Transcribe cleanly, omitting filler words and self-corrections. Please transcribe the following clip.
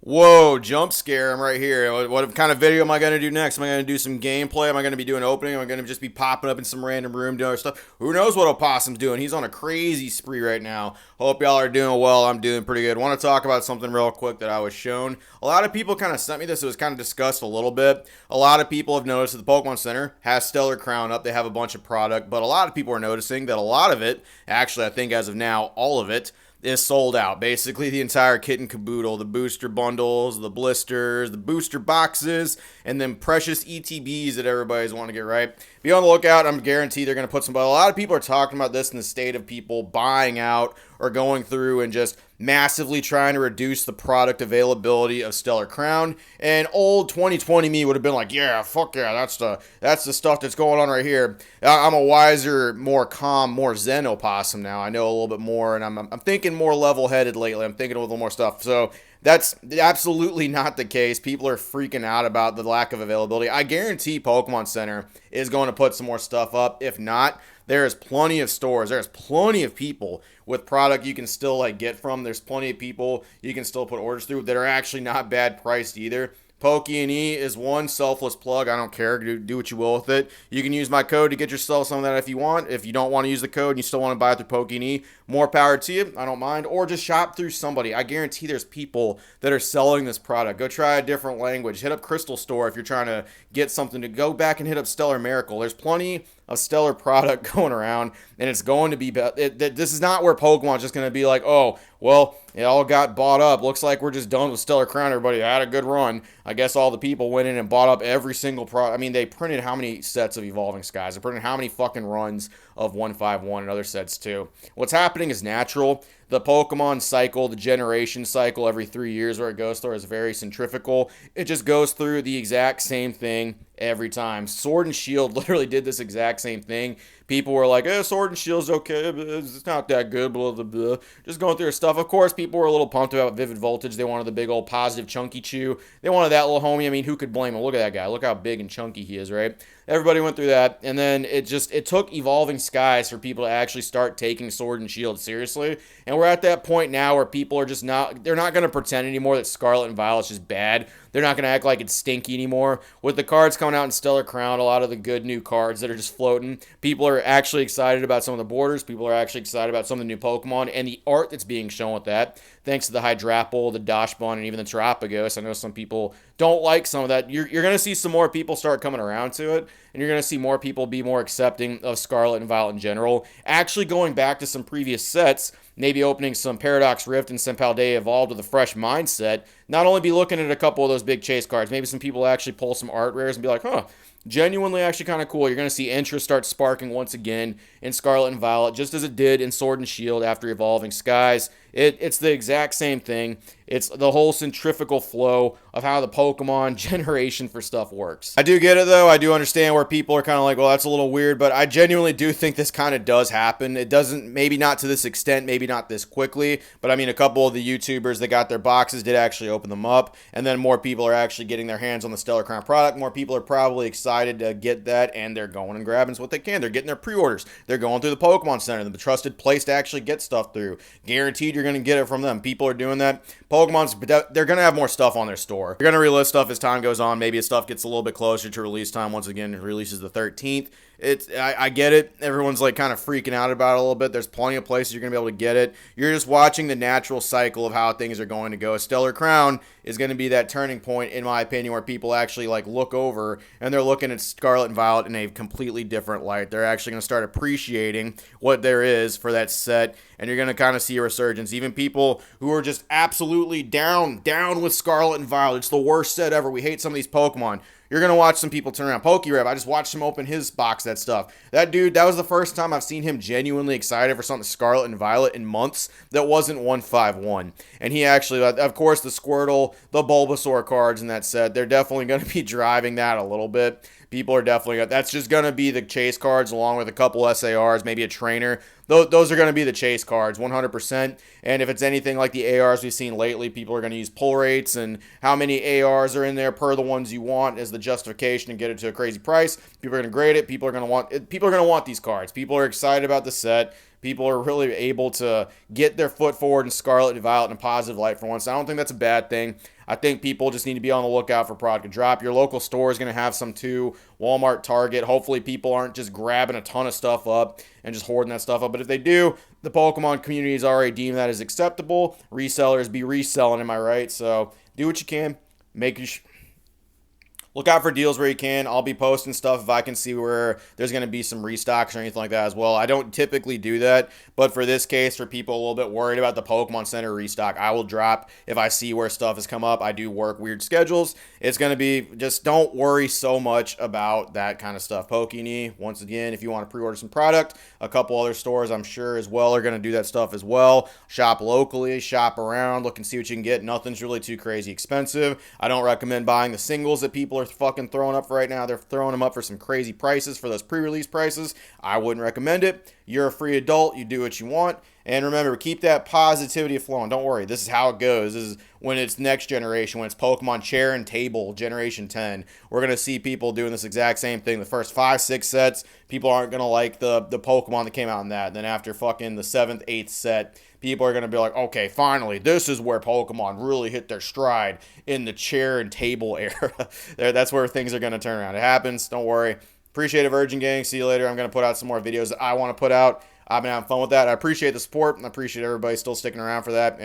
Whoa, jump scare. I'm right here. What kind of video am I going to do next? Am I going to do some gameplay? Am I going to be doing opening? Am I going to just be popping up in some random room doing other stuff? Who knows what Opossum's doing? He's on a crazy spree right now. Hope y'all are doing well. I'm doing pretty good. Want to talk about something real quick that I was shown. A lot of people kind of sent me this. It was kind of discussed a little bit. A lot of people have noticed that the Pokemon Center has Stellar Crown up. They have a bunch of product, but a lot of people are noticing that a lot of it, actually I think as of now, all of it, is sold out. Basically, the entire kit and caboodle, the booster bundles, the blisters, the booster boxes, and then precious ETBs that everybody's wanting to get right. Be on the lookout. I'm guaranteed they're going to put some, but a lot of people are talking about this in the state of people buying out or going through and just massively trying to reduce the product availability of Stellar Crown. And old 2020 me would have been like, yeah, fuck yeah, that's the stuff that's going on right here. I'm a wiser, more calm, more zen opossum now. I know a little bit more, and I'm thinking more level-headed lately. I'm thinking a little more stuff. So that's absolutely not the case. People are freaking out about the lack of availability. I guarantee Pokemon Center is going to put some more stuff up. If not, there is plenty of stores. There's plenty of people with product you can still get from. There's plenty of people you can still put orders through that are actually not bad priced either. Poke&E is one selfless plug. I don't care. Do what you will with it. You can use my code to get yourself some of that if you want. If you don't want to use the code and you still want to buy it through Poke&E, more power to you. I don't mind. Or just shop through somebody. I guarantee there's people that are selling this product. Go try a different language. Hit up Crystal Store if you're trying to get something to go back and hit up Stellar Miracle. There's plenty of stellar product going around, and it's going to be this is not where Pokemon's just going to be like, oh, well, it all got bought up. Looks like we're just done with Stellar Crown. Everybody had a good run. I guess all the people went in and bought up every single product. I mean, they printed how many sets of Evolving Skies? They printed how many fucking runs of 151 and other sets too. What's happening is natural. The Pokemon cycle, the generation cycle every 3 years where it goes through is very centrifugal. It just goes through the exact same thing every time. Sword and Shield literally did this exact same thing. People were like, Sword and Shield's okay, but it's not that good, blah, blah, blah. Just going through stuff. Of course, people were a little pumped about Vivid Voltage. They wanted the big old positive chunky chew. They wanted that little homie. I mean, who could blame him? Look at that guy. Look how big and chunky he is, right? Everybody went through that, and then it took Evolving Skies for people to actually start taking Sword and Shield seriously, and we're at that point now where people are they're not going to pretend anymore that Scarlet and Violet's just bad. They're not going to act like it's stinky anymore. With the cards coming out in Stellar Crown, a lot of the good new cards that are just floating, people are actually excited about some of the borders, people are actually excited about some of the new Pokemon, and the art that's being shown with that, thanks to the Hydrapple, the Dachshund, and even the Terapagos. I know some people don't like some of that. You're going to see some more people start coming around to it, and you're going to see more people be more accepting of Scarlet and Violet in general. Actually going back to some previous sets, maybe opening some Paradox Rift and some Paldea Evolved with a fresh mindset. Not only be looking at a couple of those big chase cards, maybe some people actually pull some art rares and be like, genuinely actually kind of cool. You're going to see interest start sparking once again in Scarlet and Violet, just as it did in Sword and Shield after Evolving Skies. It's the exact same thing. It's the whole centrifugal flow of how the Pokemon generation for stuff works. I do get it, though. I do understand where people are kind of like, well, that's a little weird, but I genuinely do think this kind of does happen. It doesn't, maybe not to this extent, maybe not this quickly, but I mean, a couple of the YouTubers that got their boxes did actually open them up, and then more people are actually getting their hands on the Stellar Crown product. More people are probably excited to get that, and they're going and grabbing what they can. They're getting their pre-orders. They're going through the Pokemon Center, the trusted place to actually get stuff through. Guaranteed you're going to get it from them. People are doing that. They're going to have more stuff on their store. They're going to relist stuff as time goes on. Maybe as stuff gets a little bit closer to release time. Once again, it releases the 13th. I get it. Everyone's like kind of freaking out about it a little bit. There's plenty of places you're going to be able to get it. You're just watching the natural cycle of how things are going to go. Stellar Crown is going to be that turning point, in my opinion, where people actually look over and they're looking at Scarlet and Violet in a completely different light. They're actually going to start appreciating what there is for that set, and you're going to kind of see a resurgence. Even people who are just absolutely down with Scarlet and Violet. It's the worst set ever. We hate some of these Pokemon. You're going to watch some people turn around. Pokerep, I just watched him open his box, that stuff. That dude, that was the first time I've seen him genuinely excited for something Scarlet and Violet in months that wasn't 151. And he actually, of course, the Squirtle, the Bulbasaur cards in that set, they're definitely going to be driving that a little bit. People are definitely, that's just going to be the chase cards along with a couple SARs, maybe a trainer. Those are going to be the chase cards, 100%. And if it's anything like the ARs we've seen lately, people are going to use pull rates and how many ARs are in there per the ones you want as the justification and get it to a crazy price. People are going to grade it. People are going to want these cards. People are excited about the set. People are really able to get their foot forward in Scarlet and Violet in a positive light for once. I don't think that's a bad thing. I think people just need to be on the lookout for product to drop. Your local store is going to have some too. Walmart, Target. Hopefully people aren't just grabbing a ton of stuff up and just hoarding that stuff up. But if they do, the Pokemon community has already deemed that as acceptable. Resellers be reselling, am I right? So do what you can. Look out for deals where you can. I'll be posting stuff if I can see where there's going to be some restocks or anything like that as well. I don't typically do that, but for this case, for people a little bit worried about the Pokemon Center restock, I will drop if I see where stuff has come up. I do work weird schedules. It's going to be, just don't worry so much about that kind of stuff. Pokini, once again, if you want to pre-order some product, a couple other stores I'm sure as well are going to do that stuff as well. Shop locally, shop around, look and see what you can get. Nothing's really too crazy expensive. I don't recommend buying the singles that people are fucking throwing up for right now. They're throwing them up for some crazy prices, for those pre-release prices. I wouldn't recommend it. You're a free adult. You do what you want. And remember, keep that positivity flowing. Don't worry. This is how it goes. This is when it's next generation, when it's Pokemon Chair and Table, Generation 10. We're going to see people doing this exact same thing. The first 5, 6 sets, people aren't going to like the Pokemon that came out in that. And then after fucking the 7th, 8th set, people are going to be like, okay, finally, this is where Pokemon really hit their stride in the chair and table era. That's where things are going to turn around. It happens. Don't worry. Appreciate it, Virgin Gang. See you later. I'm going to put out some more videos that I want to put out. I've been having fun with that. I appreciate the support, and I appreciate everybody still sticking around for that. And